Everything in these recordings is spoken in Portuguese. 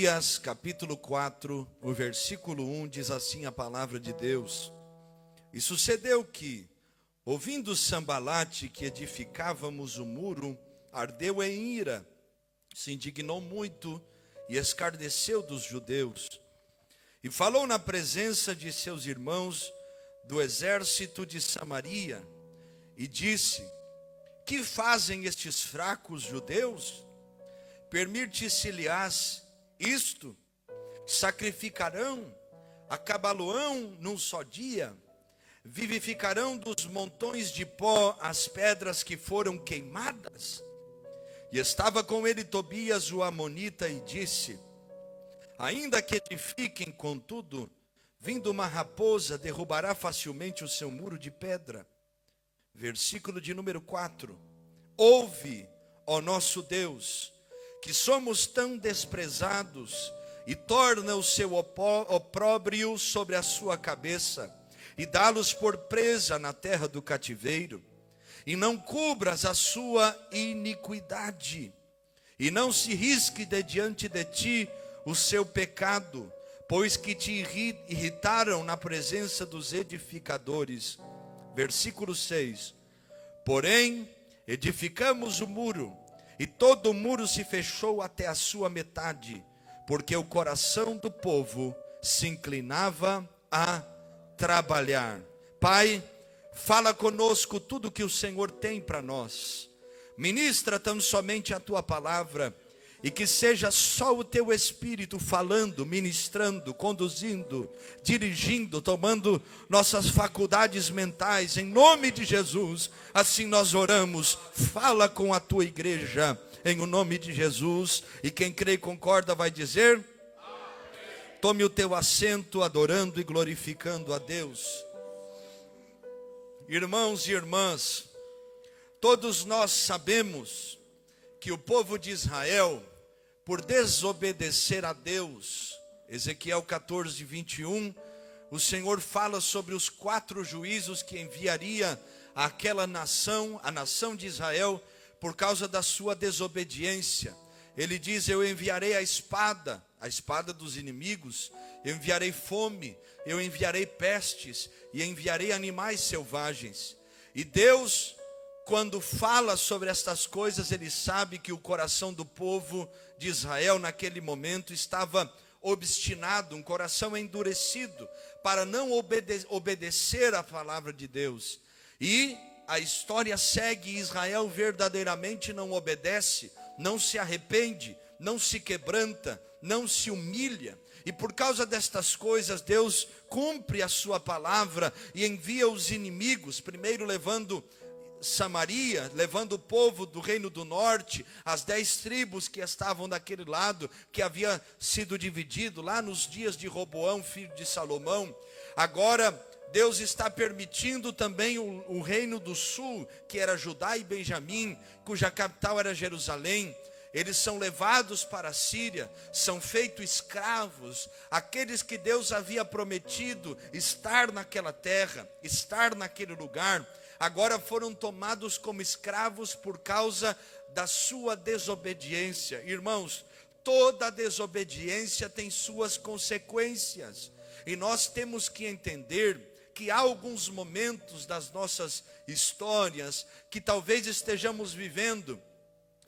Isaías capítulo 4, o versículo 1 diz assim a palavra de Deus: E sucedeu que, ouvindo Sambalate que edificávamos o muro, ardeu em ira, se indignou muito e escarneceu dos judeus. E falou na presença de seus irmãos do exército de Samaria, e disse: Que fazem estes fracos judeus? Permitir-se-lhes isto? Sacrificarão, acabá-lo-ão num só dia? Vivificarão dos montões de pó as pedras que foram queimadas? E estava com ele Tobias o amonita e disse: Ainda que edifiquem, contudo, vindo uma raposa, derrubará facilmente o seu muro de pedra. Versículo de número 4. Ouve, ó nosso Deus, que somos tão desprezados, e torna o seu opróbrio sobre a sua cabeça, e dá-los por presa na terra do cativeiro, e não cubras a sua iniquidade, e não se risque de diante de ti o seu pecado, pois que te irritaram na presença dos edificadores. Versículo 6. Porém, edificamos o muro, e todo o muro se fechou até a sua metade, porque o coração do povo se inclinava a trabalhar. Pai, fala conosco tudo que o Senhor tem para nós. Ministra tão somente a tua palavra, e que seja só o teu Espírito falando, ministrando, conduzindo, dirigindo, tomando nossas faculdades mentais, em nome de Jesus. Assim nós oramos. Fala com a tua igreja, em o nome de Jesus. E quem crê e concorda vai dizer: Amém. Tome o teu assento, adorando e glorificando a Deus. Irmãos e irmãs, todos nós sabemos que o povo de Israel, por desobedecer a Deus, Ezequiel 14, 21, o Senhor fala sobre os 4 juízos que enviaria àquela nação, a nação de Israel, por causa da sua desobediência. Ele diz: eu enviarei a espada dos inimigos, eu enviarei fome, eu enviarei pestes, e enviarei animais selvagens. E Deus, quando fala sobre estas coisas, ele sabe que o coração do povo de Israel naquele momento estava obstinado, um coração endurecido, para não obedecer à palavra de Deus. E a história segue: Israel verdadeiramente não obedece, não se arrepende, não se quebranta, não se humilha. E por causa destas coisas, Deus cumpre a sua palavra e envia os inimigos, primeiro levando Samaria, levando o povo do reino do norte, as 10 tribos que estavam daquele lado, que havia sido dividido lá nos dias de Roboão, filho de Salomão. Agora Deus está permitindo também o reino do sul, que era Judá e Benjamim, cuja capital era Jerusalém. Eles são levados para a Síria, são feitos escravos. Aqueles que Deus havia prometido estar naquela terra, estar naquele lugar, agora foram tomados como escravos por causa da sua desobediência. Irmãos, toda desobediência tem suas consequências. E nós temos que entender que há alguns momentos das nossas histórias que talvez estejamos vivendo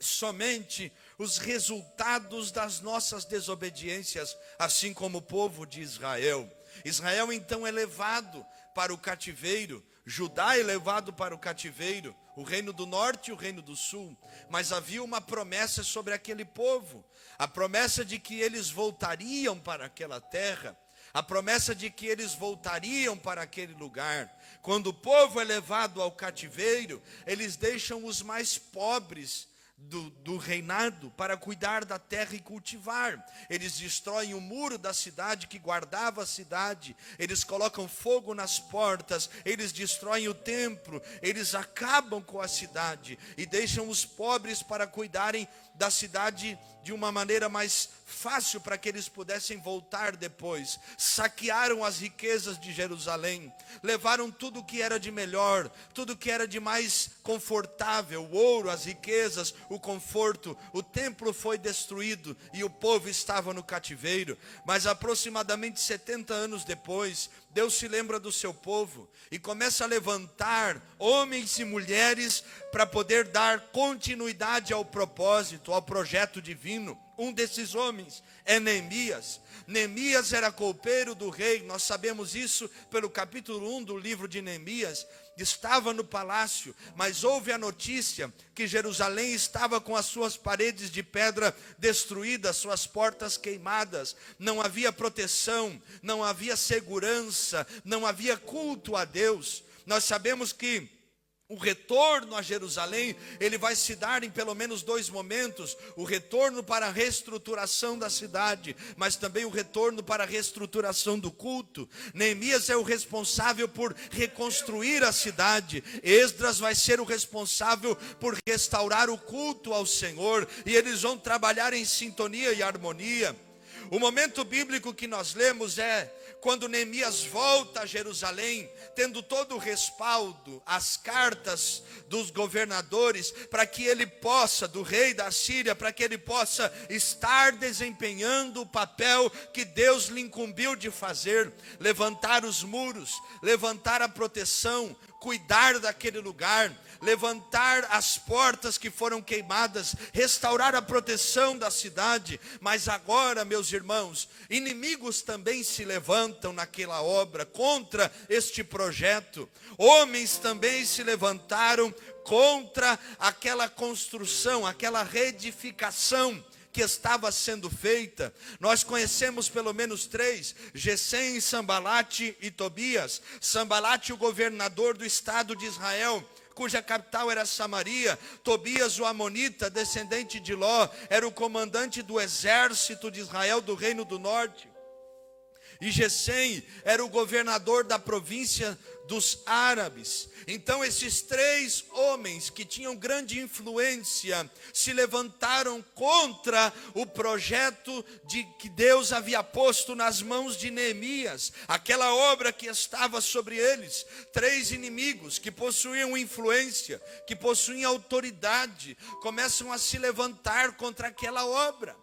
somente os resultados das nossas desobediências, assim como o povo de Israel. Israel então é levado para o cativeiro, Judá é levado para o cativeiro, o reino do norte e o reino do sul. Mas havia uma promessa sobre aquele povo, a promessa de que eles voltariam para aquela terra, a promessa de que eles voltariam para aquele lugar. Quando o povo é levado ao cativeiro, eles deixam os mais pobres do reinado para cuidar da terra e cultivar. Eles destroem o muro da cidade que guardava a cidade, eles colocam fogo nas portas, eles destroem o templo, eles acabam com a cidade e deixam os pobres para cuidarem da cidade de uma maneira mais fácil, para que eles pudessem voltar depois. Saquearam as riquezas de Jerusalém, levaram tudo que era de melhor, tudo que era de mais confortável, o ouro, as riquezas, o conforto, o templo foi destruído e o povo estava no cativeiro. Mas aproximadamente 70 anos depois, Deus se lembra do seu povo e começa a levantar homens e mulheres para poder dar continuidade ao propósito, ao projeto divino. Um desses homens é Neemias. Neemias era copeiro do rei, nós sabemos isso pelo capítulo 1 do livro de Neemias. Estava no palácio, mas houve a notícia que Jerusalém estava com as suas paredes de pedra destruídas, suas portas queimadas. Não havia proteção, não havia segurança, não havia culto a Deus. Nós sabemos que o retorno a Jerusalém, ele vai se dar em pelo menos 2 momentos. O retorno para a reestruturação da cidade, mas também o retorno para a reestruturação do culto. Neemias é o responsável por reconstruir a cidade. Esdras vai ser o responsável por restaurar o culto ao Senhor. E eles vão trabalhar em sintonia e harmonia. O momento bíblico que nós lemos é quando Neemias volta a Jerusalém, tendo todo o respaldo, as cartas dos governadores, para que ele possa, do rei da Síria, para que ele possa estar desempenhando o papel que Deus lhe incumbiu de fazer, levantar os muros, levantar a proteção, cuidar daquele lugar, levantar as portas que foram queimadas, restaurar a proteção da cidade. Mas agora, meus irmãos, inimigos também se levantam naquela obra contra este projeto. Homens também se levantaram contra aquela construção, aquela reedificação que estava sendo feita. Nós conhecemos pelo menos 3, Gesem, Sambalate e Tobias. Sambalate, o governador do estado de Israel, cuja capital era Samaria. Tobias, o amonita, descendente de Ló, era o comandante do exército de Israel do reino do norte. E Gesem era o governador da província dos árabes. Então esses 3 homens que tinham grande influência se levantaram contra o projeto que Deus havia posto nas mãos de Neemias, aquela obra que estava sobre eles. 3 inimigos que possuíam influência, que possuíam autoridade, começam a se levantar contra aquela obra.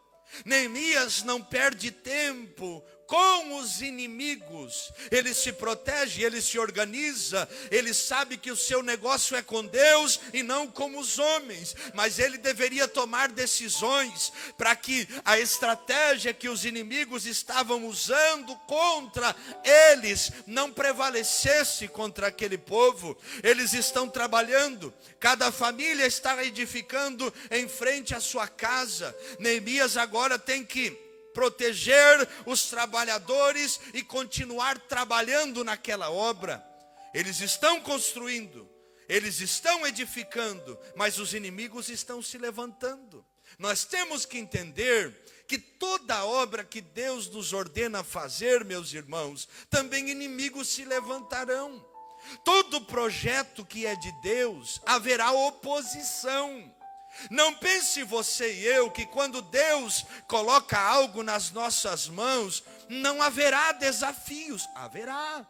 Neemias não perde tempo com os inimigos, ele se protege, ele se organiza, ele sabe que o seu negócio é com Deus e não com os homens, mas ele deveria tomar decisões para que a estratégia que os inimigos estavam usando contra eles não prevalecesse contra aquele povo. Eles estão trabalhando, cada família está edificando em frente à sua casa. Neemias agora tem que proteger os trabalhadores e continuar trabalhando naquela obra. Eles estão construindo, eles estão edificando, mas os inimigos estão se levantando. Nós temos que entender que toda obra que Deus nos ordena fazer, meus irmãos, também inimigos se levantarão. Todo projeto que é de Deus, haverá oposição. Não pense você e eu que quando Deus coloca algo nas nossas mãos, não haverá desafios. Haverá.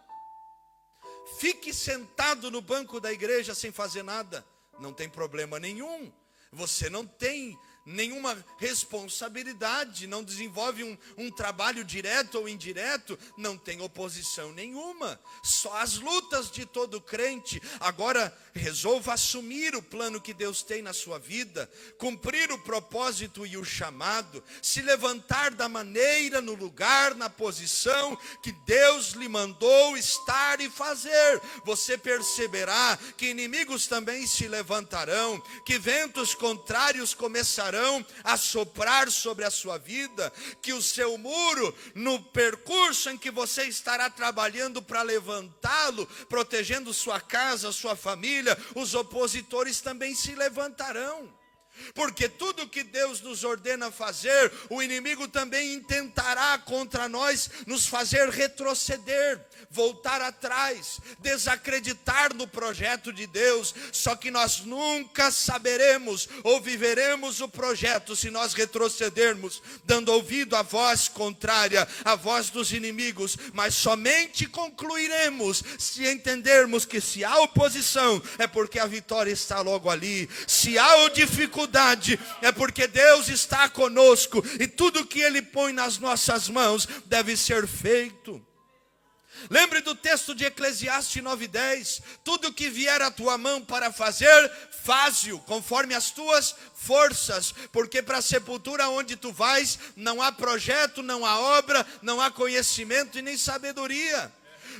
Fique sentado no banco da igreja sem fazer nada, não tem problema nenhum. Você não tem nenhuma responsabilidade, não desenvolve um trabalho direto ou indireto, não tem oposição nenhuma. Só as lutas de todo crente. Agora resolva assumir o plano que Deus tem na sua vida, cumprir o propósito e o chamado, se levantar da maneira, no lugar, na posição que Deus lhe mandou estar e fazer. Você perceberá que inimigos também se levantarão, que ventos contrários começarão a soprar sobre a sua vida, que o seu muro, no percurso em que você estará trabalhando para levantá-lo, protegendo sua casa, sua família, os opositores também se levantarão. Porque tudo que Deus nos ordena fazer, o inimigo também intentará contra nós nos fazer retroceder, voltar atrás, desacreditar no projeto de Deus. Só que nós nunca saberemos ou viveremos o projeto se nós retrocedermos, dando ouvido à voz contrária, à voz dos inimigos. Mas somente concluiremos se entendermos que se há oposição, é porque a vitória está logo ali. Se há dificuldade, dificuldade, é porque Deus está conosco, e tudo que Ele põe nas nossas mãos deve ser feito. Lembre do texto de Eclesiastes 9:10, tudo que vier à tua mão para fazer, faze-o, conforme as tuas forças, porque para a sepultura onde tu vais, não há projeto, não há obra, não há conhecimento e nem sabedoria.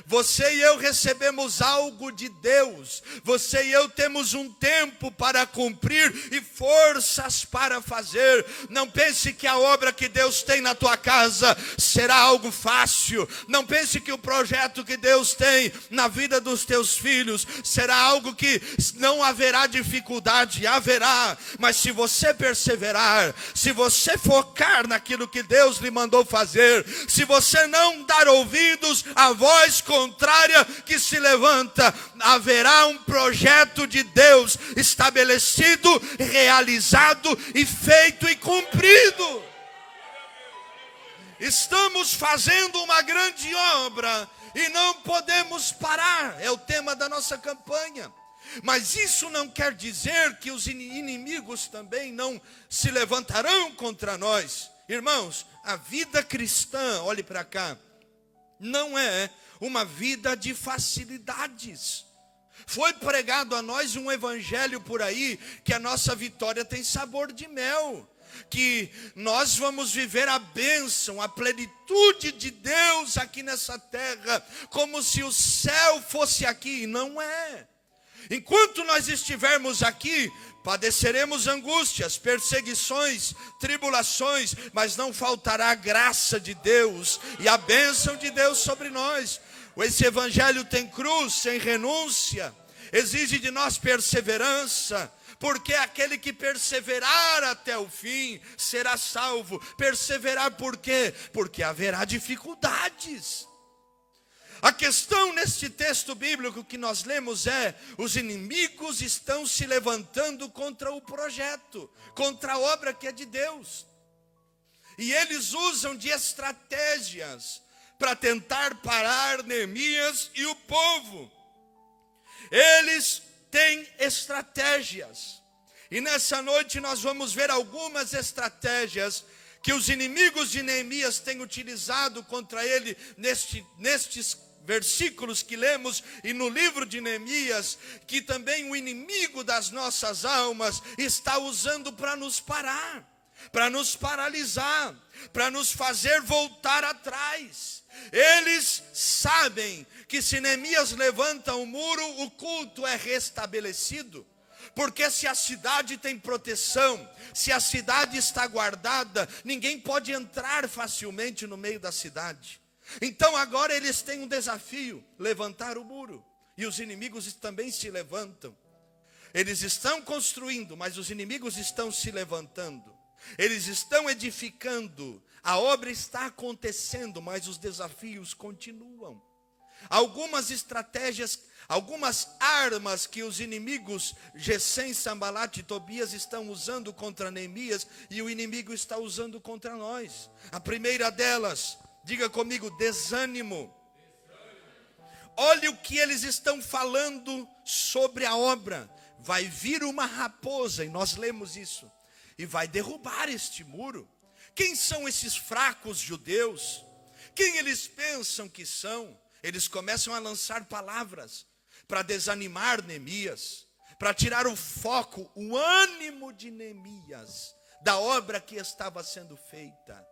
Você e eu recebemos algo de Deus, você e eu temos um tempo para cumprir e forças para fazer. Não pense que a obra que Deus tem na tua casa será algo fácil, não pense que o projeto que Deus tem na vida dos teus filhos será algo que não haverá dificuldade, haverá, mas se você perseverar, se você focar naquilo que Deus lhe mandou fazer, se você não dar ouvidos à voz contrária que se levanta, haverá um projeto de Deus estabelecido, realizado e feito e cumprido. Estamos fazendo uma grande obra e não podemos parar, é o tema da nossa campanha. Mas isso não quer dizer que os inimigos também não se levantarão contra nós. Irmãos, a vida cristã, olhe para cá, não é uma vida de facilidades. Foi pregado a nós um evangelho por aí, que a nossa vitória tem sabor de mel, que nós vamos viver a bênção, a plenitude de Deus aqui nessa terra, como se o céu fosse aqui, e não é. Enquanto nós estivermos aqui, padeceremos angústias, perseguições, tribulações, mas não faltará a graça de Deus e a bênção de Deus sobre nós. Esse evangelho tem cruz, tem renúncia, exige de nós perseverança, porque aquele que perseverar até o fim será salvo. Perseverar por quê? Porque haverá dificuldades. A questão neste texto bíblico que nós lemos é: os inimigos estão se levantando contra o projeto, contra a obra que é de Deus. E eles usam de estratégias para tentar parar Neemias e o povo. Eles têm estratégias. E nessa noite nós vamos ver algumas estratégias que os inimigos de Neemias têm utilizado contra ele nestes versículos que lemos e no livro de Neemias, que também o inimigo das nossas almas está usando para nos parar, para nos paralisar, para nos fazer voltar atrás. Eles sabem que se Neemias levanta o muro, o culto é restabelecido. Porque se a cidade tem proteção, se a cidade está guardada, ninguém pode entrar facilmente no meio da cidade. Então agora eles têm um desafio: levantar o muro. E os inimigos também se levantam. Eles estão construindo, mas os inimigos estão se levantando. Eles estão edificando. A obra está acontecendo, mas os desafios continuam. Algumas estratégias, algumas armas que os inimigos Gesem, Sambalat e Tobias estão usando contra Neemias, e o inimigo está usando contra nós. A primeira delas, diga comigo, desânimo. Olha o que eles estão falando sobre a obra. Vai vir uma raposa, e nós lemos isso, e vai derrubar este muro. Quem são esses fracos judeus? Quem eles pensam que são? Eles começam a lançar palavras para desanimar Neemias, para tirar o foco, o ânimo de Neemias da obra que estava sendo feita.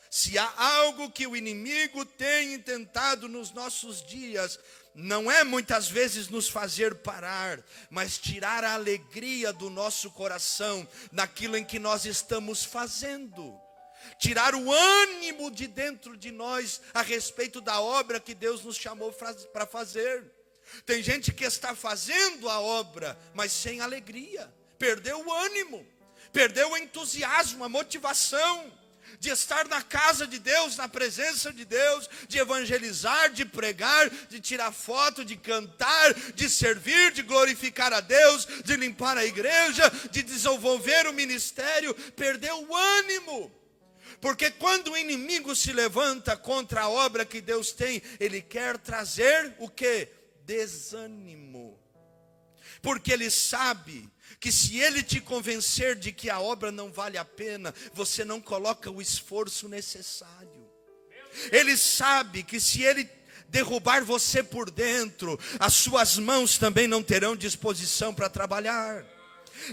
Se há algo que o inimigo tem tentado nos nossos dias, não é muitas vezes nos fazer parar, mas tirar a alegria do nosso coração naquilo em que nós estamos fazendo. Tirar o ânimo de dentro de nós a respeito da obra que Deus nos chamou para fazer. Tem gente que está fazendo a obra, mas sem alegria. Perdeu o ânimo, perdeu o entusiasmo, a motivação de estar na casa de Deus, na presença de Deus, de evangelizar, de pregar, de tirar foto, de cantar, de servir, de glorificar a Deus, de limpar a igreja, de desenvolver o ministério. Perdeu o ânimo. Porque quando o inimigo se levanta contra a obra que Deus tem, ele quer trazer o quê? Desânimo. Porque ele sabe que se ele te convencer de que a obra não vale a pena, você não coloca o esforço necessário. Ele sabe que se ele derrubar você por dentro, as suas mãos também não terão disposição para trabalhar.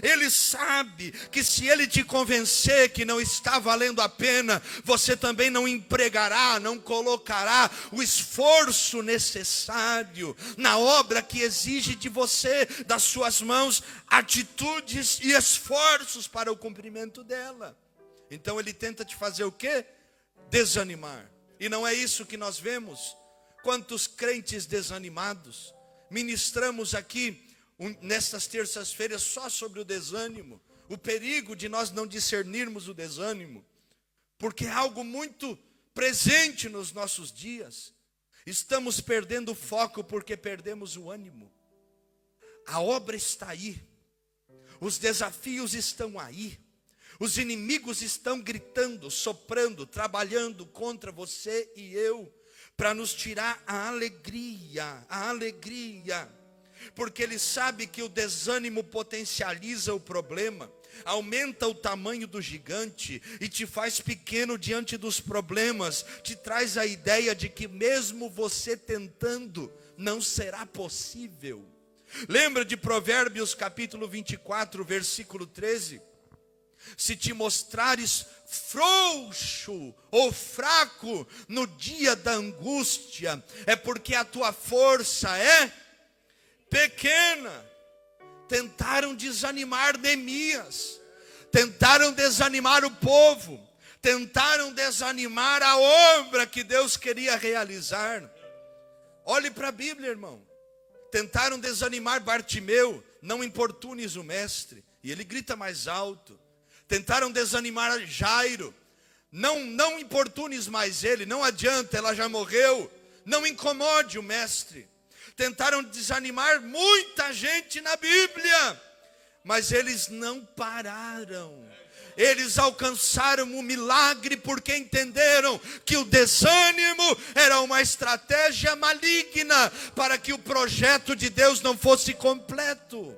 Ele sabe que se ele te convencer que não está valendo a pena, você também não empregará, não colocará o esforço necessário na obra que exige de você, das suas mãos, atitudes e esforços para o cumprimento dela. Então ele tenta te fazer o quê? Desanimar. E não é isso que nós vemos. Quantos crentes desanimados. Ministramos aqui nestas terças-feiras só sobre o desânimo, o perigo de nós não discernirmos o desânimo, porque é algo muito presente nos nossos dias. Estamos perdendo o foco porque perdemos o ânimo. A obra está aí, os desafios estão aí, os inimigos estão gritando, soprando, trabalhando contra você e eu, para nos tirar a alegria, porque ele sabe que o desânimo potencializa o problema, aumenta o tamanho do gigante e te faz pequeno diante dos problemas, te traz a ideia de que mesmo você tentando, não será possível. Lembra de Provérbios capítulo 24, versículo 13? Se te mostrares frouxo ou fraco no dia da angústia, é porque a tua força é pequena. Tentaram desanimar Neemias, tentaram desanimar o povo, tentaram desanimar a obra que Deus queria realizar. Olhe para a Bíblia, irmão. Tentaram desanimar Bartimeu, não importunes o mestre, e ele grita mais alto. Tentaram desanimar Jairo, não importunes mais ele, não adianta, ela já morreu, não incomode o mestre. Tentaram desanimar muita gente na Bíblia, mas eles não pararam. Eles alcançaram o milagre porque entenderam que o desânimo era uma estratégia maligna para que o projeto de Deus não fosse completo.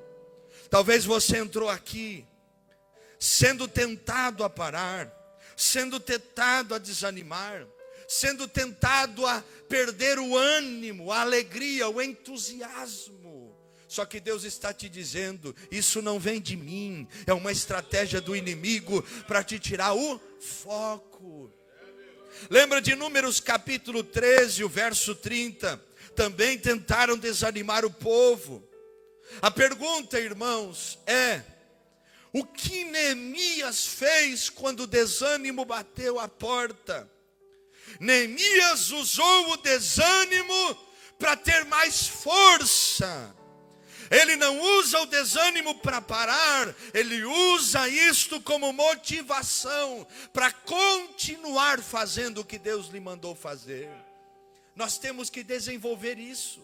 Talvez você entrou aqui sendo tentado a parar, sendo tentado a desanimar, sendo tentado a perder o ânimo, a alegria, o entusiasmo. Só que Deus está te dizendo, isso não vem de mim, é uma estratégia do inimigo para te tirar o foco. Lembra de Números capítulo 13, o verso 30, também tentaram desanimar o povo. A pergunta, irmãos, é: o que Neemias fez quando o desânimo bateu a porta? Neemias usou o desânimo para ter mais força. Ele não usa o desânimo para parar, ele usa isto como motivação para continuar fazendo o que Deus lhe mandou fazer. Nós temos que desenvolver isso.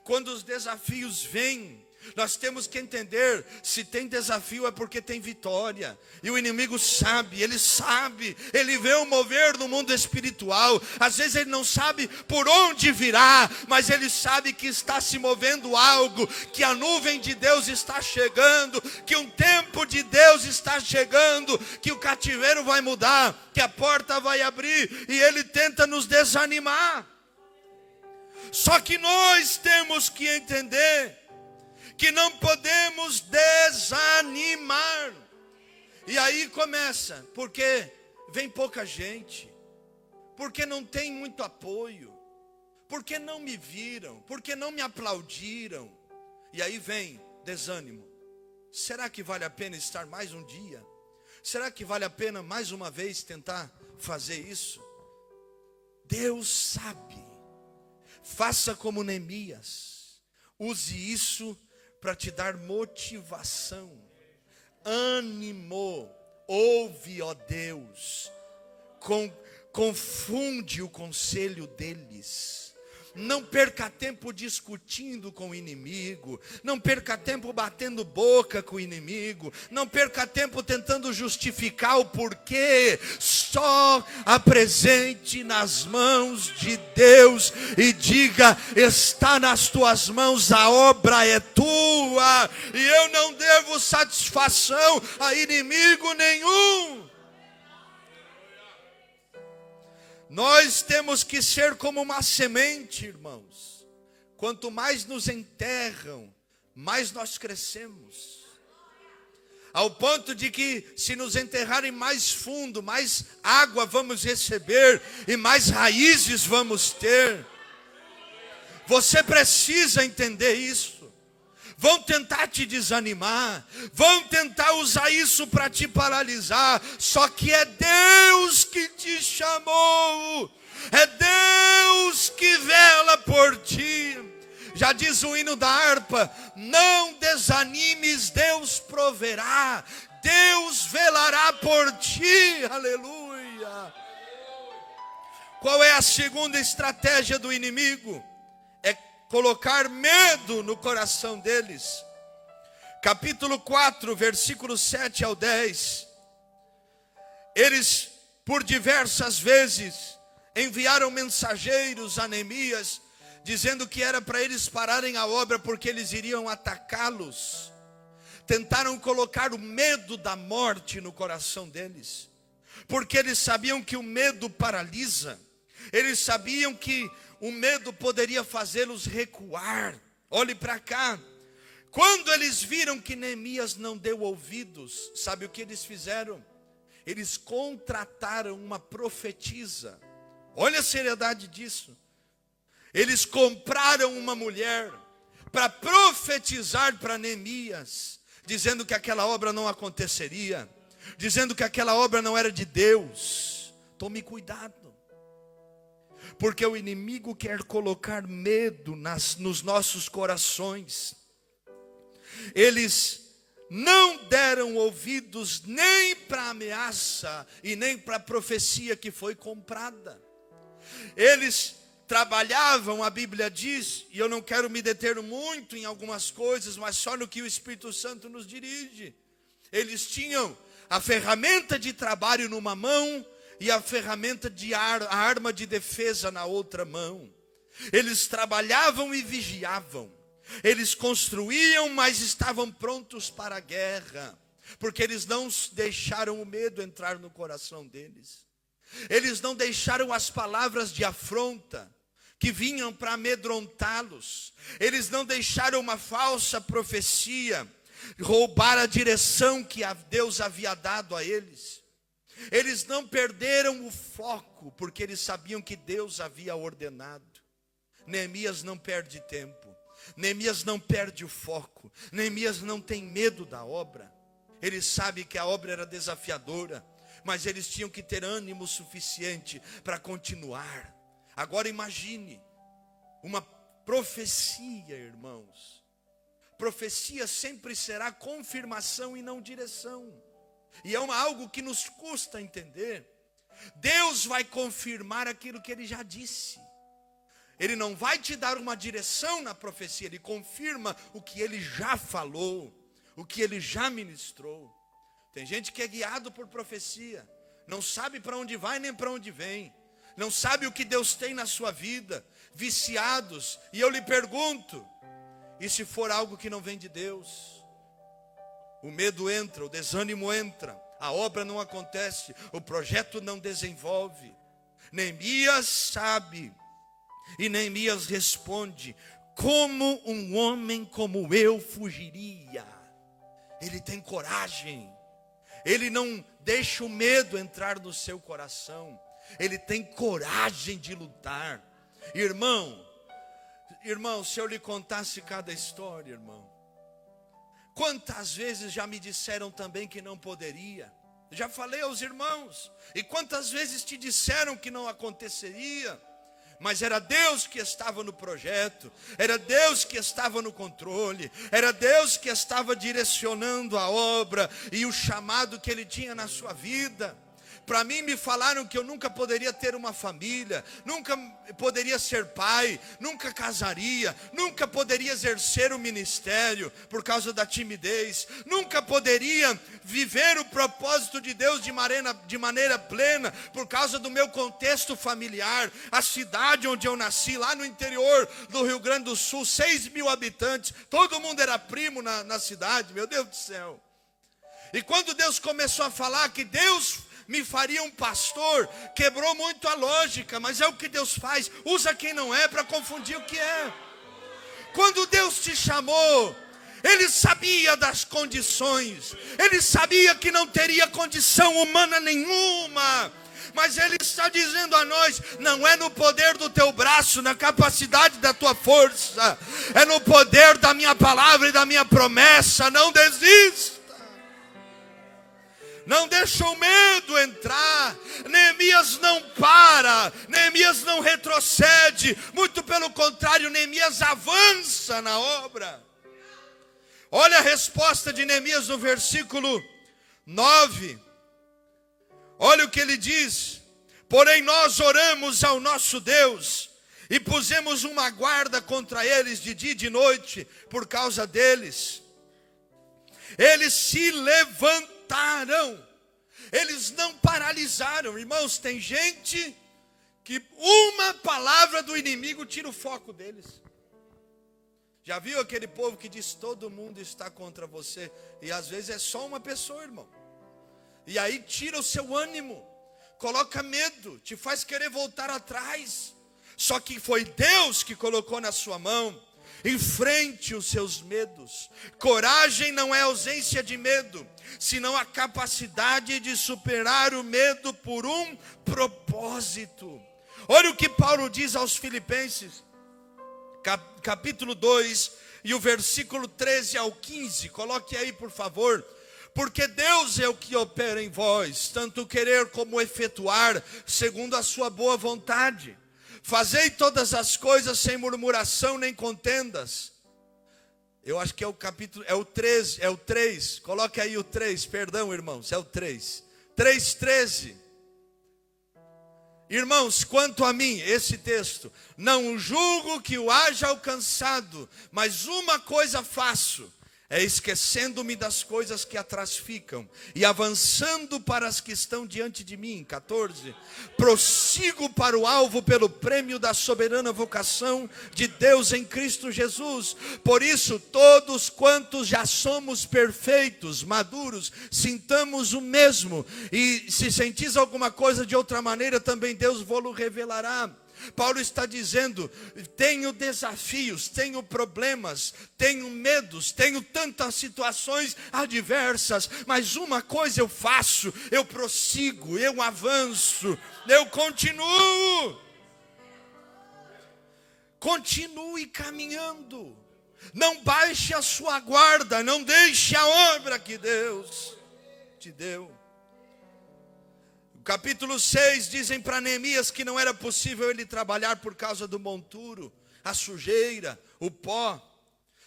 Quando os desafios vêm, nós temos que entender, se tem desafio é porque tem vitória. E o inimigo sabe, ele vê o mover no mundo espiritual. Às vezes ele não sabe por onde virá, mas ele sabe que está se movendo algo, que a nuvem de Deus está chegando, que um tempo de Deus está chegando, que o cativeiro vai mudar, que a porta vai abrir, e ele tenta nos desanimar. Só que nós temos que entender que não podemos desanimar. E aí começa, porque vem pouca gente, porque não tem muito apoio, porque não me viram, porque não me aplaudiram. E aí vem desânimo. Será que vale a pena estar mais um dia? Será que vale a pena mais uma vez tentar fazer isso? Deus sabe. Faça como Neemias. Use isso para te dar motivação, ânimo. Ouve, ó Deus, confunde o conselho deles. Não perca tempo discutindo com o inimigo, não perca tempo batendo boca com o inimigo, não perca tempo tentando justificar o porquê. Só apresente nas mãos de Deus e diga: está nas tuas mãos, a obra é tua. boa, e eu não devo satisfação a inimigo nenhum. Nós temos que ser como uma semente, irmãos. Quanto mais nos enterram, mais nós crescemos. Ao ponto de que, se nos enterrarem mais fundo, mais água vamos receber e mais raízes vamos ter. Você precisa entender isso. Vão tentar te desanimar, vão tentar usar isso para te paralisar, só que é Deus que te chamou, é Deus que vela por ti. Já diz o hino da harpa: não desanimes, Deus proverá, Deus velará por ti, aleluia. Qual é a segunda estratégia do inimigo? Colocar medo no coração deles. Capítulo 4, versículos 7 ao 10. Eles, por diversas vezes, enviaram mensageiros a Neemias, dizendo que era para eles pararem a obra, porque eles iriam atacá-los. Tentaram colocar o medo da morte no coração deles, porque eles sabiam que o medo paralisa. Eles sabiam que o medo poderia fazê-los recuar. Olhe para cá. Quando eles viram que Neemias não deu ouvidos, sabe o que eles fizeram? Eles contrataram uma profetisa. Olha a seriedade disso. Eles compraram uma mulher para profetizar para Neemias, dizendo que aquela obra não aconteceria, dizendo que aquela obra não era de Deus. Tome cuidado. Porque o inimigo quer colocar medo nos nossos corações. Eles não deram ouvidos nem para a ameaça e nem para a profecia que foi comprada. Eles trabalhavam, a Bíblia diz, e eu não quero me deter muito em algumas coisas, mas só no que o Espírito Santo nos dirige. Eles tinham a ferramenta de trabalho numa mão e a ferramenta a arma de defesa na outra mão. Eles trabalhavam e vigiavam. Eles construíam, mas estavam prontos para a guerra, porque eles não deixaram o medo entrar no coração deles. Eles não deixaram as palavras de afronta que vinham para amedrontá-los. Eles não deixaram uma falsa profecia roubar a direção que Deus havia dado a eles. Eles não perderam o foco, porque eles sabiam que Deus havia ordenado. Neemias não perde tempo. Neemias não perde o foco. Neemias não tem medo da obra. Ele sabe que a obra era desafiadora, mas eles tinham que ter ânimo suficiente para continuar. Agora imagine uma profecia, irmãos. Profecia sempre será confirmação e não direção. E é algo que nos custa entender. Deus vai confirmar aquilo que Ele já disse. Ele não vai te dar uma direção na profecia. Ele confirma o que Ele já falou, o que Ele já ministrou. Tem gente que é guiado por profecia, não sabe para onde vai nem para onde vem, não sabe o que Deus tem na sua vida, viciados. E eu lhe pergunto, e se for algo que não vem de Deus? O medo entra, o desânimo entra, a obra não acontece, o projeto não desenvolve. Neemias sabe, e Neemias responde: como um homem como eu fugiria? Ele tem coragem, ele não deixa o medo entrar no seu coração, ele tem coragem de lutar. Irmão, se eu lhe contasse cada história, irmão, quantas vezes já me disseram também que não poderia. Já falei aos irmãos. E quantas vezes te disseram que não aconteceria. Mas era Deus que estava no projeto. Era Deus que estava no controle. Era Deus que estava direcionando a obra e o chamado que Ele tinha na sua vida. Para mim me falaram que eu nunca poderia ter uma família, nunca poderia ser pai, nunca casaria, nunca poderia exercer o ministério por causa da timidez, nunca poderia viver o propósito de Deus de maneira plena por causa do meu contexto familiar. A cidade onde eu nasci, lá no interior do Rio Grande do Sul, 6.000 habitantes, todo mundo era primo na cidade, meu Deus do céu. E quando Deus começou a falar que Deus me faria um pastor, quebrou muito a lógica, mas é o que Deus faz, usa quem não é para confundir o que é. Quando Deus te chamou, Ele sabia das condições, Ele sabia que não teria condição humana nenhuma, mas Ele está dizendo a nós, não é no poder do teu braço, na capacidade da tua força, é no poder da minha palavra e da minha promessa. Não desista. Não deixa o medo entrar. Neemias não para, Neemias não retrocede, muito pelo contrário, Neemias avança na obra. Olha a resposta de Neemias no versículo 9. Olha o que ele diz: porém nós oramos ao nosso Deus e pusemos uma guarda contra eles de dia e de noite por causa deles. Eles se levantaram, eles não paralisaram. Irmãos, tem gente que uma palavra do inimigo tira o foco deles. Já viu aquele povo que diz todo mundo está contra você? E às vezes é só uma pessoa, irmão. E aí tira o seu ânimo, coloca medo, te faz querer voltar atrás. Só que foi Deus que colocou na sua mão. Enfrente os seus medos. Coragem não é ausência de medo, senão a capacidade de superar o medo por um propósito. Olha o que Paulo diz aos Filipenses, capítulo 2, e o versículo 13 ao 15. Coloque aí, por favor. Porque Deus é o que opera em vós, tanto querer como efetuar, segundo a sua boa vontade. Fazei todas as coisas sem murmuração nem contendas. Eu acho que é o capítulo, é o 13, é o 3. Coloque aí o 3, perdão, irmãos, é o 3. 3:13. Irmãos, quanto a mim, esse texto, não julgo que o haja alcançado, mas uma coisa faço, é esquecendo-me das coisas que atrás ficam e avançando para as que estão diante de mim. 14. Prossigo para o alvo pelo prêmio da soberana vocação de Deus em Cristo Jesus. Por isso, todos quantos já somos perfeitos, maduros, sintamos o mesmo. E se sentis alguma coisa de outra maneira, também Deus vos revelará. Paulo está dizendo, tenho desafios, tenho problemas, tenho medos, tenho tantas situações adversas, mas uma coisa eu faço, eu prossigo, eu avanço, eu continuo. Continue caminhando, não baixe a sua guarda, não deixe a obra que Deus te deu. Capítulo 6, dizem para Neemias que não era possível ele trabalhar por causa do monturo, a sujeira, o pó.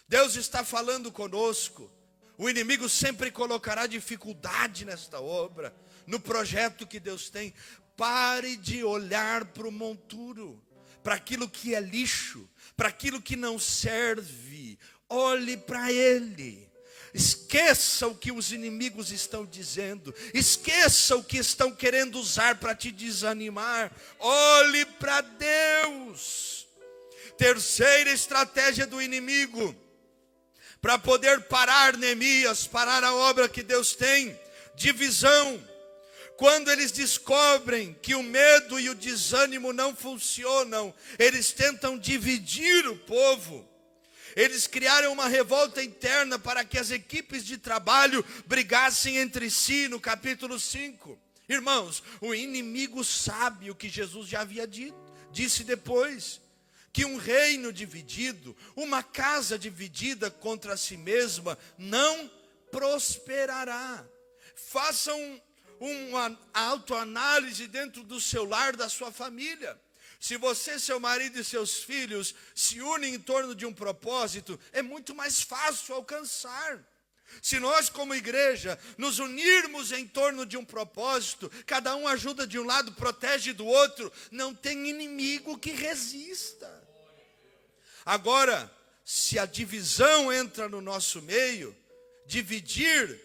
Deus está falando conosco. O inimigo sempre colocará dificuldade nesta obra, no projeto que Deus tem. Pare de olhar para o monturo, para aquilo que é lixo, para aquilo que não serve. Olhe para ele. Esqueça o que os inimigos estão dizendo. Esqueça o que estão querendo usar para te desanimar. Olhe para Deus. Terceira estratégia do inimigo para poder parar Neemias, parar a obra que Deus tem: divisão. Quando eles descobrem que o medo e o desânimo não funcionam, eles tentam dividir o povo. Eles criaram uma revolta interna para que as equipes de trabalho brigassem entre si, no capítulo 5. Irmãos, o inimigo sabe o que Jesus já havia dito, disse depois, que um reino dividido, uma casa dividida contra si mesma, não prosperará. Façam uma autoanálise dentro do seu lar, da sua família. Se você, seu marido e seus filhos se unem em torno de um propósito, é muito mais fácil alcançar. Se nós, como igreja, nos unirmos em torno de um propósito, cada um ajuda de um lado, protege do outro, não tem inimigo que resista. Agora, se a divisão entra no nosso meio, dividir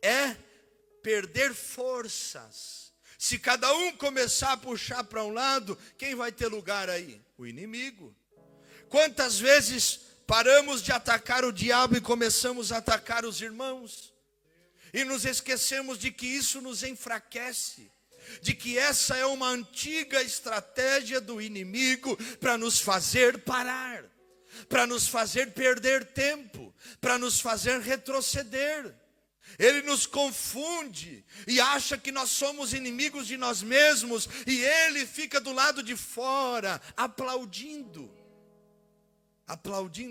é perder forças. Se cada um começar a puxar para um lado, quem vai ter lugar aí? O inimigo. Quantas vezes paramos de atacar o diabo e começamos a atacar os irmãos? E nos esquecemos de que isso nos enfraquece, de que essa é uma antiga estratégia do inimigo para nos fazer parar, para nos fazer perder tempo, para nos fazer retroceder. Ele nos confunde e acha que nós somos inimigos de nós mesmos, e ele fica do lado de fora, aplaudindo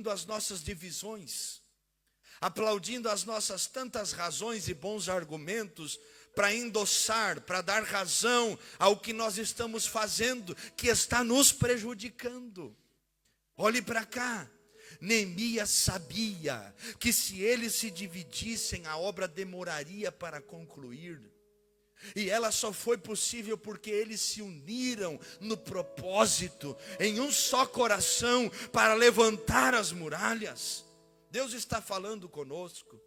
as nossas divisões, aplaudindo as nossas tantas razões e bons argumentos para endossar, para dar razão ao que nós estamos fazendo, que está nos prejudicando. Olhe para cá. Neemias sabia que se eles se dividissem, a obra demoraria para concluir. E ela só foi possível porque eles se uniram no propósito, em um só coração, para levantar as muralhas. Deus está falando conosco.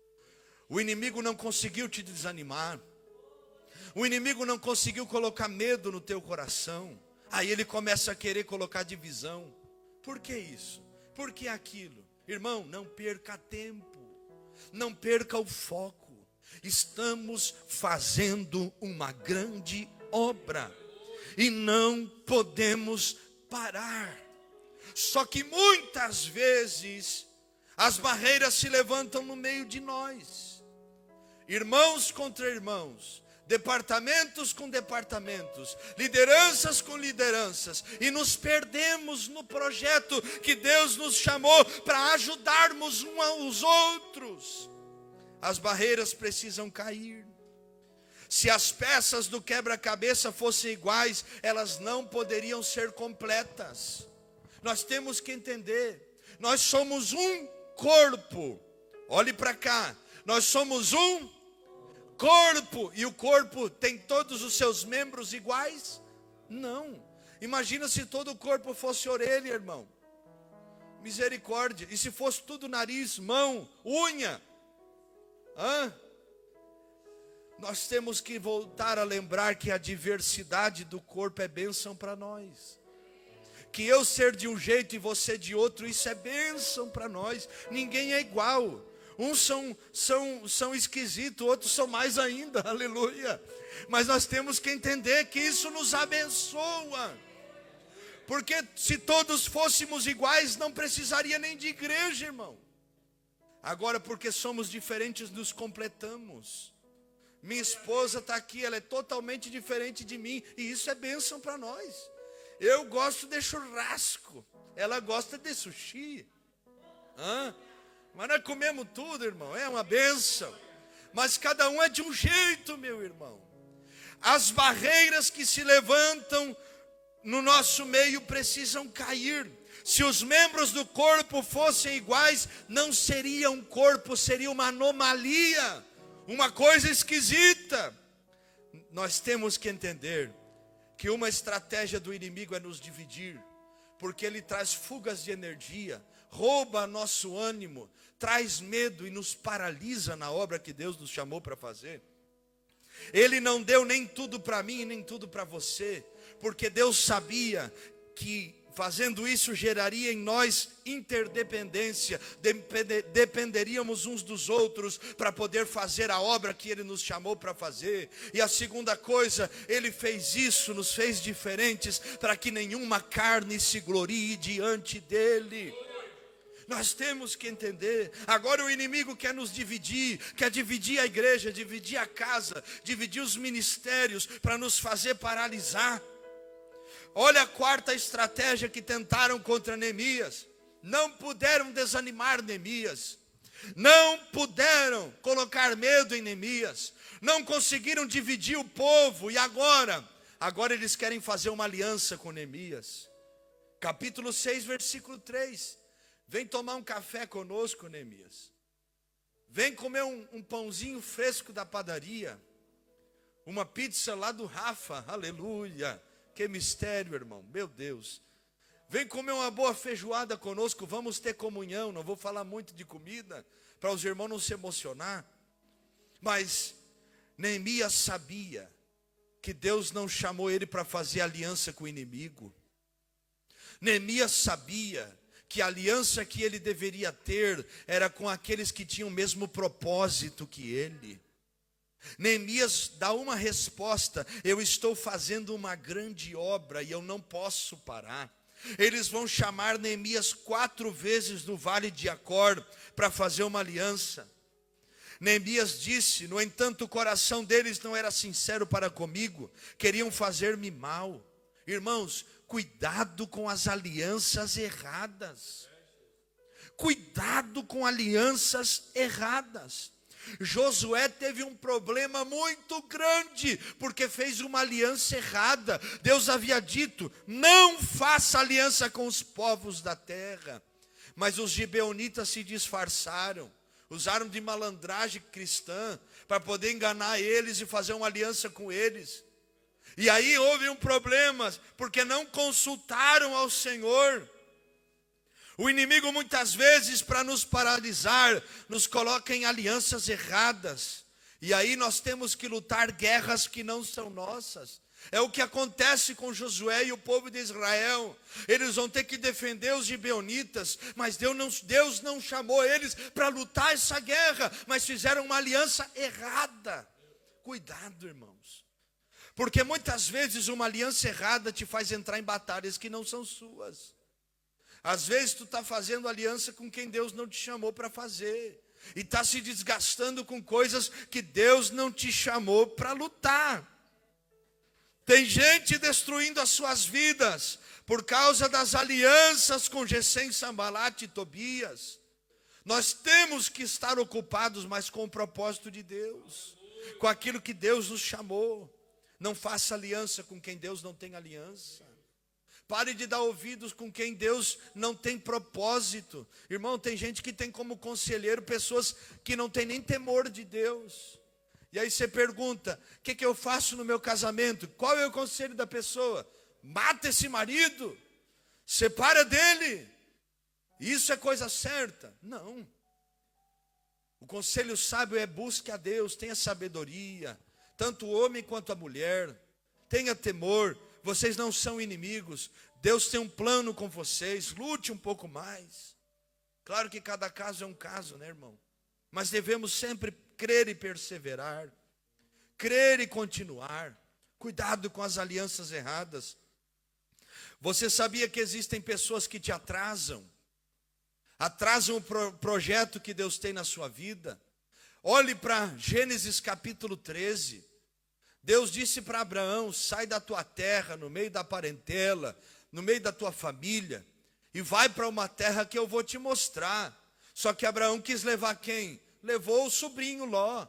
O inimigo não conseguiu te desanimar. O inimigo não conseguiu colocar medo no teu coração. Aí ele começa a querer colocar divisão. Por que isso? Por que aquilo? Irmão, não perca tempo. Não perca o foco. Estamos fazendo uma grande obra e não podemos parar. Só que muitas vezes as barreiras se levantam no meio de nós. Irmãos contra irmãos, departamentos com departamentos, lideranças com lideranças, e nos perdemos no projeto que Deus nos chamou para ajudarmos uns aos outros. As barreiras precisam cair. Se as peças do quebra-cabeça fossem iguais, elas não poderiam ser completas. Nós temos que entender, nós somos um corpo. Olhe para cá, nós somos um corpo, e o corpo tem todos os seus membros iguais? Não. Imagina se todo o corpo fosse orelha, irmão. Misericórdia. E se fosse tudo nariz, mão, unha? Nós temos que voltar a lembrar que a diversidade do corpo é bênção para nós. Que eu ser de um jeito e você de outro, isso é bênção para nós. Ninguém é igual. Uns são esquisitos, outros são mais ainda, aleluia. Mas nós temos que entender que isso nos abençoa. Porque se todos fôssemos iguais, não precisaria nem de igreja, irmão. Agora, porque somos diferentes, nos completamos. Minha esposa está aqui, ela é totalmente diferente de mim, e isso é bênção para nós. Eu gosto de churrasco, ela gosta de sushi. Mas nós comemos tudo, irmão, é uma bênção. Mas cada um é de um jeito, meu irmão. As barreiras que se levantam no nosso meio precisam cair. Se os membros do corpo fossem iguais, não seria um corpo, seria uma anomalia, uma coisa esquisita. Nós temos que entender que uma estratégia do inimigo é nos dividir, porque ele traz fugas de energia, rouba nosso ânimo, traz medo e nos paralisa na obra que Deus nos chamou para fazer. Ele não deu nem tudo para mim, nem tudo para você, porque Deus sabia que fazendo isso geraria em nós interdependência, dependeríamos uns dos outros para poder fazer a obra que Ele nos chamou para fazer. E a segunda coisa, Ele fez isso, nos fez diferentes, para que nenhuma carne se glorie diante dEle. Nós temos que entender. Agora o inimigo quer nos dividir, quer dividir a igreja, dividir a casa, dividir os ministérios, para nos fazer paralisar. Olha a quarta estratégia que tentaram contra Neemias. Não puderam desanimar Neemias. Não puderam colocar medo em Neemias. Não conseguiram dividir o povo. E agora eles querem fazer uma aliança com Neemias. Capítulo 6, versículo 3. Vem tomar um café conosco, Neemias. Vem comer um pãozinho fresco da padaria, uma pizza lá do Rafa, aleluia. Que mistério, irmão, meu Deus. Vem comer uma boa feijoada conosco, vamos ter comunhão. Não vou falar muito de comida, para os irmãos não se emocionar. Mas Neemias sabia que Deus não chamou ele para fazer aliança com o inimigo. Neemias sabia que a aliança que ele deveria ter era com aqueles que tinham o mesmo propósito que ele. Neemias dá uma resposta: eu estou fazendo uma grande obra e eu não posso parar. Eles vão chamar Neemias 4 vezes no vale de Acor para fazer uma aliança. Neemias disse: no entanto o coração deles não era sincero para comigo, queriam fazer-me mal. Irmãos, cuidado com as alianças erradas. Cuidado com alianças erradas. Josué teve um problema muito grande, porque fez uma aliança errada. Deus havia dito: não faça aliança com os povos da terra. Mas os gibeonitas se disfarçaram, usaram de malandragem cristã, para poder enganar eles e fazer uma aliança com eles. E aí houve um problema, porque não consultaram ao Senhor. O inimigo muitas vezes, para nos paralisar, nos coloca em alianças erradas. E aí nós temos que lutar guerras que não são nossas. É o que acontece com Josué e o povo de Israel. Eles vão ter que defender os gibeonitas, mas Deus não chamou eles para lutar essa guerra, mas fizeram uma aliança errada. Cuidado, irmãos. Porque muitas vezes uma aliança errada te faz entrar em batalhas que não são suas. Às vezes tu está fazendo aliança com quem Deus não te chamou para fazer. E está se desgastando com coisas que Deus não te chamou para lutar. Tem gente destruindo as suas vidas por causa das alianças com Gesem, Sambalat e Tobias. Nós temos que estar ocupados, mas com o propósito de Deus, com aquilo que Deus nos chamou. Não faça aliança com quem Deus não tem aliança. Pare de dar ouvidos com quem Deus não tem propósito. Irmão, tem gente que tem como conselheiro pessoas que não tem nem temor de Deus. E aí você pergunta: o que eu faço no meu casamento? Qual é o conselho da pessoa? Mata esse marido, separa dele. Isso é coisa certa? Não. O conselho sábio é: busque a Deus, tenha sabedoria, tanto o homem quanto a mulher, tenha temor. Vocês não são inimigos, Deus tem um plano com vocês, lute um pouco mais. Claro que cada caso é um caso, né, irmão? Mas devemos sempre crer e perseverar, crer e continuar. Cuidado com as alianças erradas. Você sabia que existem pessoas que te atrasam o projeto que Deus tem na sua vida? Olhe para Gênesis capítulo 13. Deus disse para Abraão: sai da tua terra, no meio da parentela, no meio da tua família, e vai para uma terra que eu vou te mostrar. Só que Abraão quis levar quem? Levou o sobrinho Ló.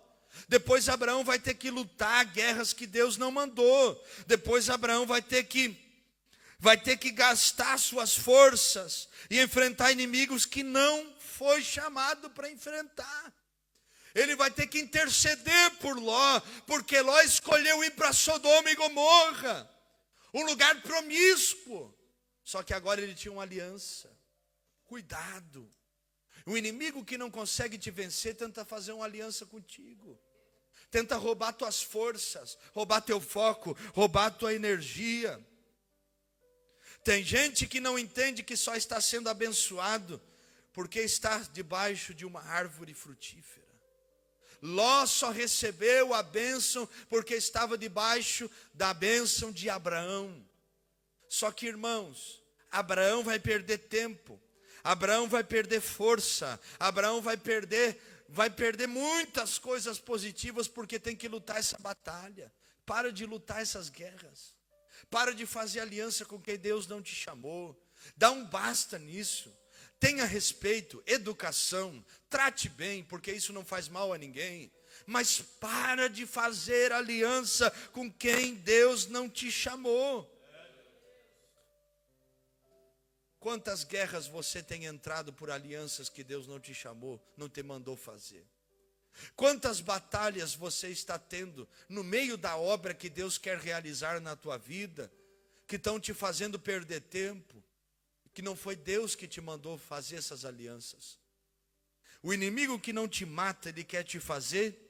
Depois Abraão vai ter que lutar guerras que Deus não mandou. Depois Abraão vai ter que gastar suas forças e enfrentar inimigos que não foi chamado para enfrentar. Ele vai ter que interceder por Ló, porque Ló escolheu ir para Sodoma e Gomorra, um lugar promíscuo. Só que agora ele tinha uma aliança. Cuidado. O inimigo que não consegue te vencer tenta fazer uma aliança contigo. Tenta roubar tuas forças, roubar teu foco, roubar tua energia. Tem gente que não entende que só está sendo abençoado porque está debaixo de uma árvore frutífera. Ló só recebeu a bênção porque estava debaixo da bênção de Abraão. Só que, irmãos, Abraão vai perder tempo, Abraão vai perder força, Abraão vai perder muitas coisas positivas porque tem que lutar essa batalha. Para de lutar essas guerras. Para de fazer aliança com quem Deus não te chamou. Dá um basta nisso. Tenha respeito, educação, trate bem, porque isso não faz mal a ninguém. Mas para de fazer aliança com quem Deus não te chamou. Quantas guerras você tem entrado por alianças que Deus não te chamou, não te mandou fazer? Quantas batalhas você está tendo no meio da obra que Deus quer realizar na tua vida, que estão te fazendo perder tempo, que não foi Deus que te mandou fazer essas alianças. O inimigo que não te mata, ele quer te fazer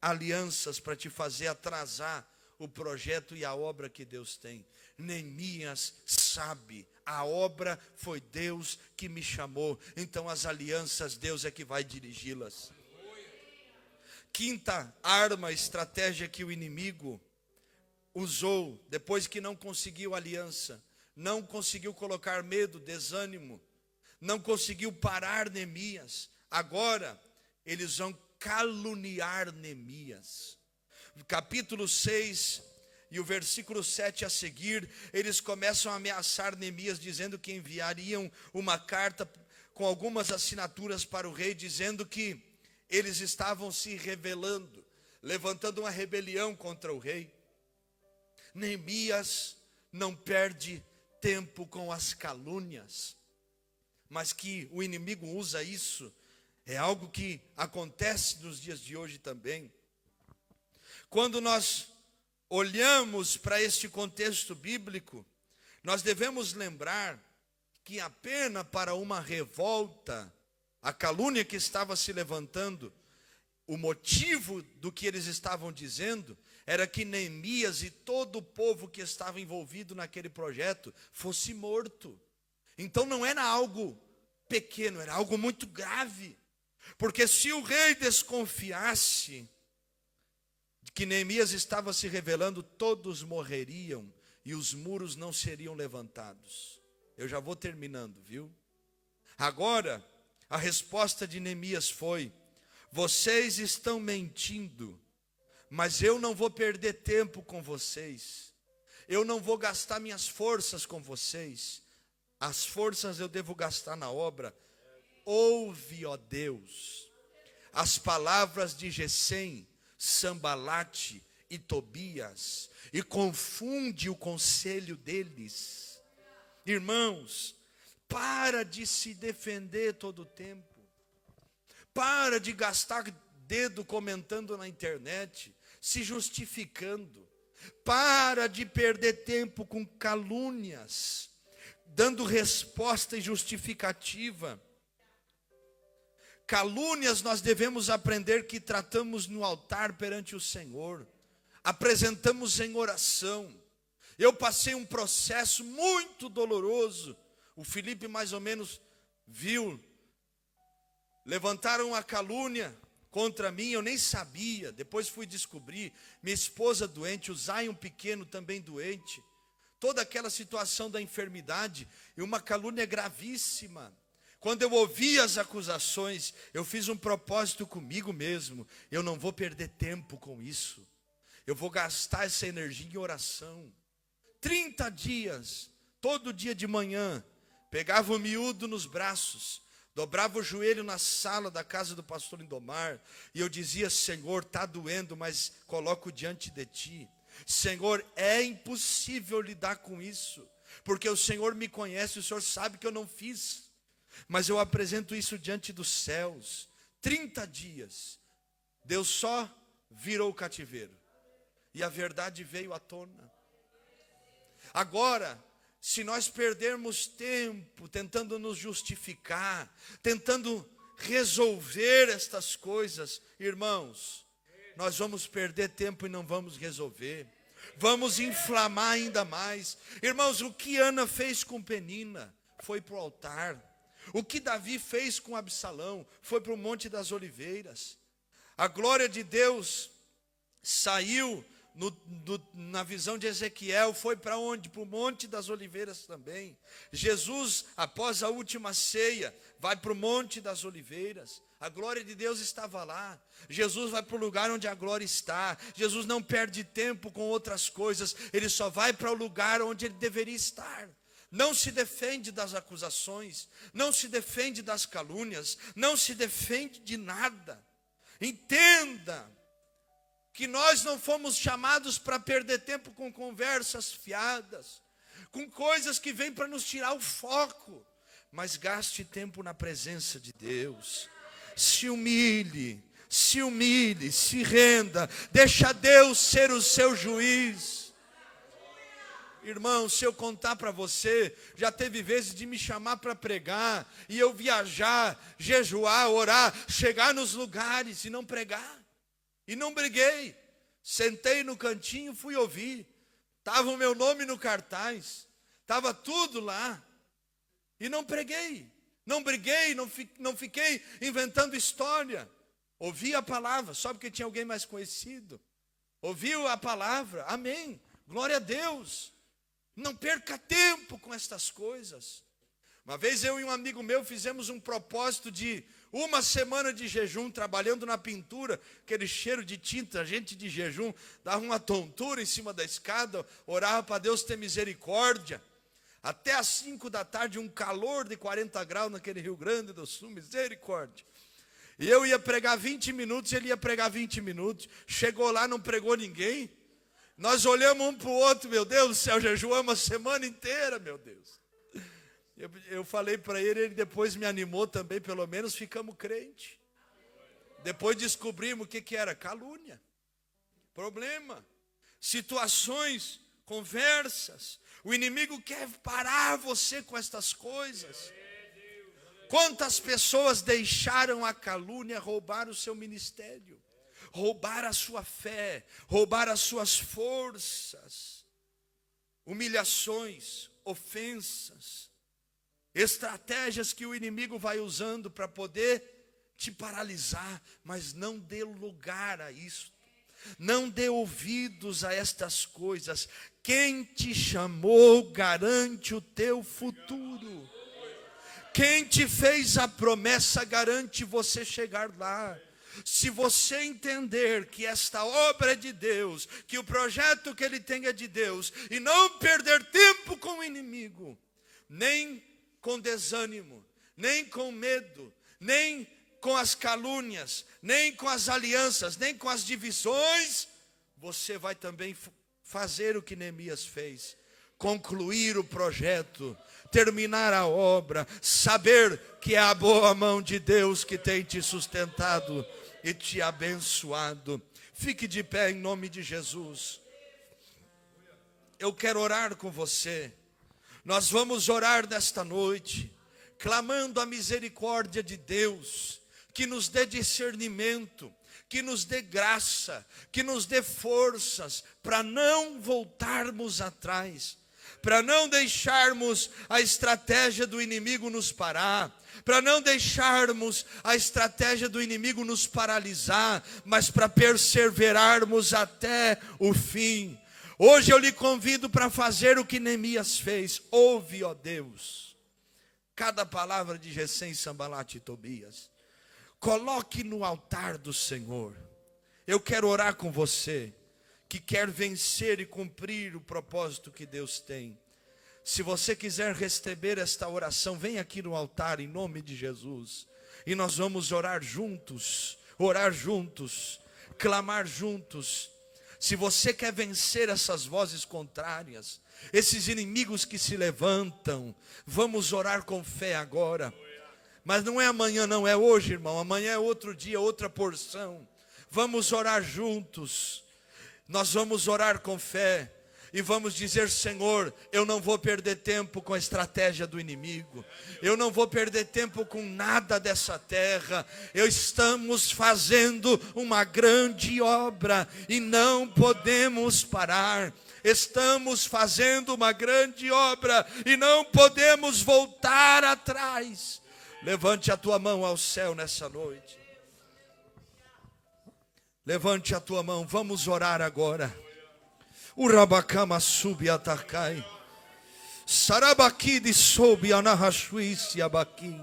alianças para te fazer atrasar o projeto e a obra que Deus tem. Neemias sabe, a obra foi Deus que me chamou, então as alianças Deus é que vai dirigi-las. Quinta arma, estratégia que o inimigo usou, depois que não conseguiu aliança, não conseguiu colocar medo, desânimo, não conseguiu parar Neemias, agora eles vão caluniar Neemias. Capítulo 6 e o versículo 7 a seguir, eles começam a ameaçar Neemias, dizendo que enviariam uma carta com algumas assinaturas para o rei, dizendo que eles estavam se rebelando, levantando uma rebelião contra o rei. Neemias não perde tempo com as calúnias, mas que o inimigo usa isso, é algo que acontece nos dias de hoje também. Quando nós olhamos para este contexto bíblico, nós devemos lembrar que a pena para uma revolta, a calúnia que estava se levantando, o motivo do que eles estavam dizendo, era que Neemias e todo o povo que estava envolvido naquele projeto fosse morto. Então não era algo pequeno, era algo muito grave. Porque se o rei desconfiasse de que Neemias estava se rebelando, todos morreriam e os muros não seriam levantados. Eu já vou terminando, viu? Agora, a resposta de Neemias foi: vocês estão mentindo, mas eu não vou perder tempo com vocês. Eu não vou gastar minhas forças com vocês. As forças eu devo gastar na obra. Ouve, ó Deus, as palavras de Gesem, Sambalate e Tobias, e confunde o conselho deles. Irmãos, para de se defender todo o tempo. Para de gastar dedo comentando na internet, se justificando. Para de perder tempo com calúnias, dando resposta e justificativa. Calúnias nós devemos aprender que tratamos no altar perante o Senhor, apresentamos em oração. Eu passei um processo muito doloroso, o Felipe mais ou menos viu, levantaram a calúnia contra mim, eu nem sabia, depois fui descobrir, minha esposa doente, o Zion pequeno também doente, toda aquela situação da enfermidade, e uma calúnia gravíssima. Quando eu ouvi as acusações, eu fiz um propósito comigo mesmo, eu não vou perder tempo com isso, eu vou gastar essa energia em oração. 30 dias, todo dia de manhã, pegava o miúdo nos braços, dobrava o joelho na sala da casa do pastor Lindomar, e eu dizia: Senhor, está doendo, mas coloco diante de ti. Senhor, é impossível lidar com isso, porque o Senhor me conhece, o Senhor sabe que eu não fiz, mas eu apresento isso diante dos céus. 30 dias, Deus só virou o cativeiro, e a verdade veio à tona. Agora, se nós perdermos tempo tentando nos justificar, tentando resolver estas coisas, irmãos, nós vamos perder tempo e não vamos resolver. Vamos inflamar ainda mais. Irmãos, o que Ana fez com Penina foi para o altar. O que Davi fez com Absalão foi para o Monte das Oliveiras. A glória de Deus saiu na visão de Ezequiel, foi para onde? Para o Monte das Oliveiras também. Jesus, após a última ceia, vai para o Monte das Oliveiras. A glória de Deus estava lá. Jesus vai para o lugar onde a glória está. Jesus não perde tempo com outras coisas, ele só vai para o lugar onde ele deveria estar. Não se defende das acusações, não se defende das calúnias, não se defende de nada. Entenda que nós não fomos chamados para perder tempo com conversas fiadas, com coisas que vêm para nos tirar o foco, mas gaste tempo na presença de Deus. Se humilhe, se humilhe, se renda, deixa Deus ser o seu juiz. Irmão, se eu contar para você, já teve vezes de me chamar para pregar, e eu viajar, jejuar, orar, chegar nos lugares e não pregar. E não briguei. Sentei no cantinho, fui ouvir. Estava o meu nome no cartaz. Estava tudo lá. E não preguei. Não briguei, não fiquei inventando história. Ouvi a palavra, só porque tinha alguém mais conhecido. Ouviu a palavra, amém. Glória a Deus. Não perca tempo com estas coisas. Uma vez eu e um amigo meu fizemos um propósito de 1 semana de jejum, trabalhando na pintura, aquele cheiro de tinta, gente de jejum, dava uma tontura em cima da escada, orava para Deus ter misericórdia. Até às 5 da tarde, um calor de 40 graus naquele Rio Grande do Sul, misericórdia. E eu ia pregar 20 minutos, ele ia pregar 20 minutos. Chegou lá, não pregou ninguém. Nós olhamos um para o outro, meu Deus do céu, jejuamos a semana inteira, meu Deus. Eu falei para ele, ele depois me animou também, pelo menos ficamos crentes. Depois descobrimos o que era calúnia, problema, situações, conversas. O inimigo quer parar você com estas coisas. Quantas pessoas deixaram a calúnia roubar o seu ministério, roubar a sua fé, roubar as suas forças, humilhações, ofensas, estratégias que o inimigo vai usando para poder te paralisar, mas não dê lugar a isso. Não dê ouvidos a estas coisas. Quem te chamou garante o teu futuro. Quem te fez a promessa garante você chegar lá. Se você entender que esta obra é de Deus, que o projeto que Ele tem é de Deus, e não perder tempo com o inimigo, nem com desânimo, nem com medo, nem com as calúnias, nem com as alianças, nem com as divisões, você vai também fazer o que Neemias fez, concluir o projeto, terminar a obra, saber que é a boa mão de Deus que tem te sustentado e te abençoado. Fique de pé em nome de Jesus. Eu quero orar com você. Nós vamos orar nesta noite, clamando a misericórdia de Deus, que nos dê discernimento, que nos dê graça, que nos dê forças para não voltarmos atrás, para não deixarmos a estratégia do inimigo nos parar, para não deixarmos a estratégia do inimigo nos paralisar, mas para perseverarmos até o fim. Hoje eu lhe convido para fazer o que Neemias fez. Ouve, ó Deus, cada palavra de Gesem, Sanbalat e Tobias. Coloque no altar do Senhor. Eu quero orar com você que quer vencer e cumprir o propósito que Deus tem. Se você quiser receber esta oração, vem aqui no altar em nome de Jesus. E nós vamos orar juntos, clamar juntos. Se você quer vencer essas vozes contrárias, esses inimigos que se levantam, vamos orar com fé agora. Mas não é amanhã, não, é hoje, irmão. Amanhã é outro dia, outra porção. Vamos orar juntos. Nós vamos orar com fé. E vamos dizer: Senhor, eu não vou perder tempo com a estratégia do inimigo. Eu não vou perder tempo com nada dessa terra. Estamos fazendo uma grande obra e não podemos parar. Estamos fazendo uma grande obra e não podemos voltar atrás. Levante a tua mão ao céu nessa noite. Levante a tua mão, vamos orar agora. Urabakama subi atakai. Sarabaki de sobi anahashuisi abaki.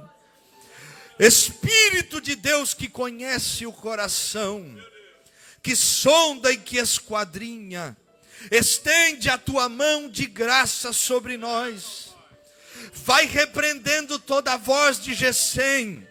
Espírito de Deus que conhece o coração, que sonda e que esquadrinha, estende a tua mão de graça sobre nós. Vai repreendendo toda a voz de Gesem,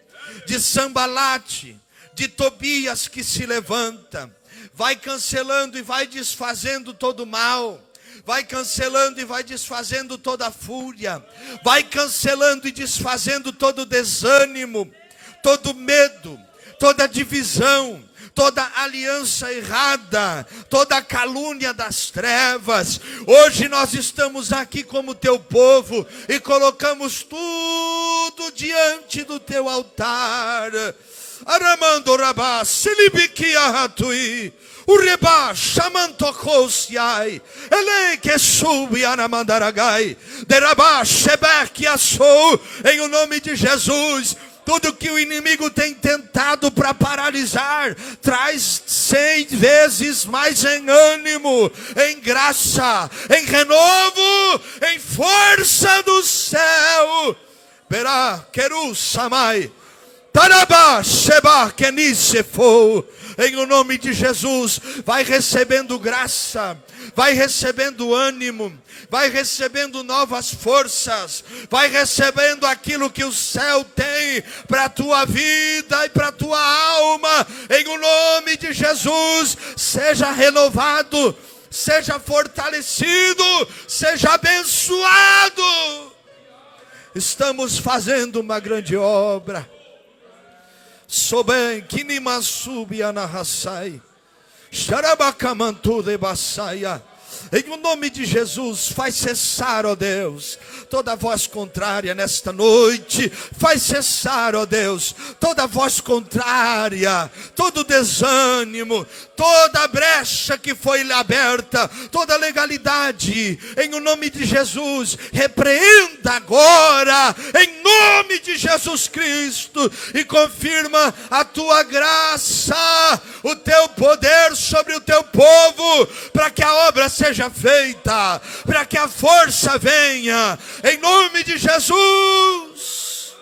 de Sanbalat, de Tobias que se levanta. Vai cancelando e vai desfazendo todo o mal. Vai cancelando e vai desfazendo toda a fúria. Vai cancelando e desfazendo todo o desânimo, todo medo, toda divisão, toda aliança errada, toda calúnia das trevas. Hoje nós estamos aqui como teu povo e colocamos tudo diante do teu altar. Aramando rabá, silibikia hatui, ureba chamantokosiai, ele que subi anamandaragai, derabá shebek assou, em o nome de Jesus. Tudo que o inimigo tem tentado para paralisar, traz 100 vezes mais em ânimo, em graça, em renovo, em força do céu. Verá, queru samai, tarabá, sheba, kenisefou. Em o nome de Jesus, vai recebendo graça, vai recebendo ânimo, vai recebendo novas forças, vai recebendo aquilo que o céu tem para a tua vida e para a tua alma. Em o nome de Jesus, seja renovado, seja fortalecido, seja abençoado. Estamos fazendo uma grande obra. Soben kinimasubi anahasai, xarabacamantu de basaia. Em o nome de Jesus, faz cessar, ó Deus, toda voz contrária nesta noite. Faz cessar, ó Deus, toda voz contrária, todo desânimo, toda brecha que foi aberta, toda legalidade. Em o nome de Jesus, repreenda agora, em nome de Jesus Cristo, e confirma a tua graça, o teu poder sobre o teu povo, para que a obra seja feita, para que a força venha, em nome de Jesus,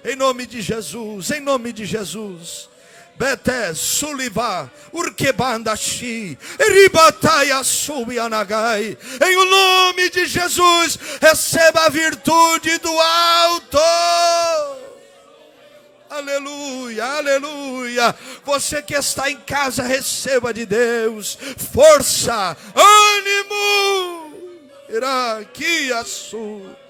em nome de Jesus, em nome de Jesus. Bete Suliva, Urkebandashi, Eribataya Subianagai. Em o nome de Jesus, receba a virtude do alto. Aleluia, aleluia. Você que está em casa, receba de Deus força, ânimo. Irá aqui a sua.